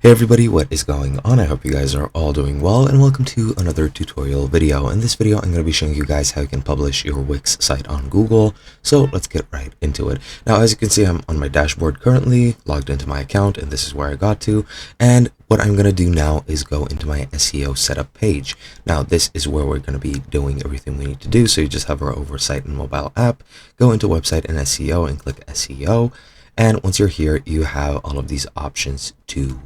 Hey everybody, what is going on? I hope you guys are all doing well, and welcome to another tutorial video. In this video, I'm going to be showing you guys how you can publish your Wix site on Google. So let's get right into it. Now, as you can see, I'm on my dashboard currently, logged into my account, and this is where I got to. And what I'm going to do now is go into my SEO setup page. Now, this is where we're going to be doing everything we need to do. So you just hover over site and mobile app, go into website and SEO, and click SEO. And once you're here, you have all of these options to,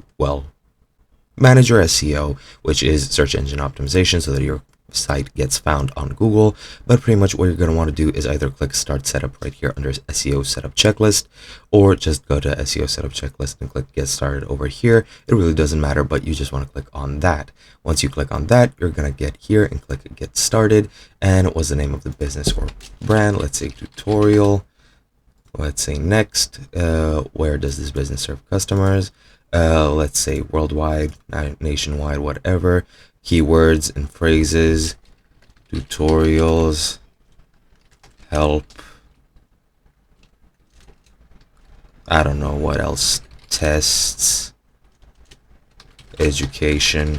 manage your SEO, which is search engine optimization, so that your site gets found on Google. But pretty much what you're going to want to do is either click Start Setup right here under SEO Setup Checklist, or just go to SEO Setup Checklist and click Get Started over here. It really doesn't matter, but you just want to click on that. Once you click on that, you're going to get here and click Get Started. And what's the name of the business or brand? Let's say tutorial. Let's say next. Where does this business serve customers? Let's say worldwide, nationwide, whatever. Keywords and phrases, tutorials, help. I don't know what else. Tests, education,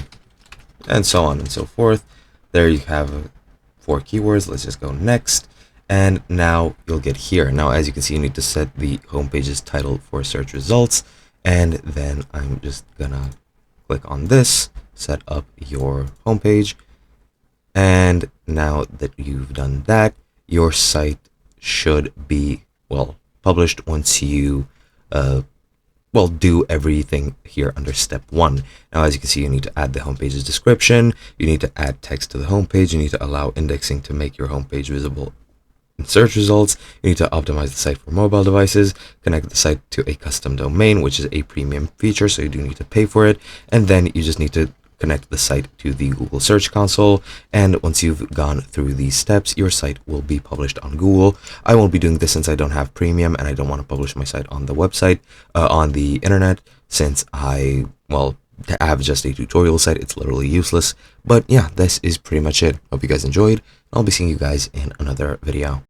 and so on and so forth. There you have 4 keywords. Let's just go next. And now you'll get here. Now, as you can see, you need to set the homepage's title for search results. And then I'm just gonna click on this, set up your homepage. And now that you've done that, your site should be, published once you, do everything here under step 1. Now, as you can see, you need to add the homepage's description. You need to add text to the homepage. You need to allow indexing to make your homepage visible in search results. You need to optimize the site for mobile devices, connect the site to a custom domain, which is a premium feature, so you do need to pay for it. And then you just need to connect the site to the Google Search Console. And once you've gone through these steps, your site will be published on Google. I won't be doing this since I don't have premium and I don't want to publish my site on the website, on the internet, since I have just a tutorial site. It's literally useless. But yeah, this is pretty much it. Hope you guys enjoyed. I'll be seeing you guys in another video.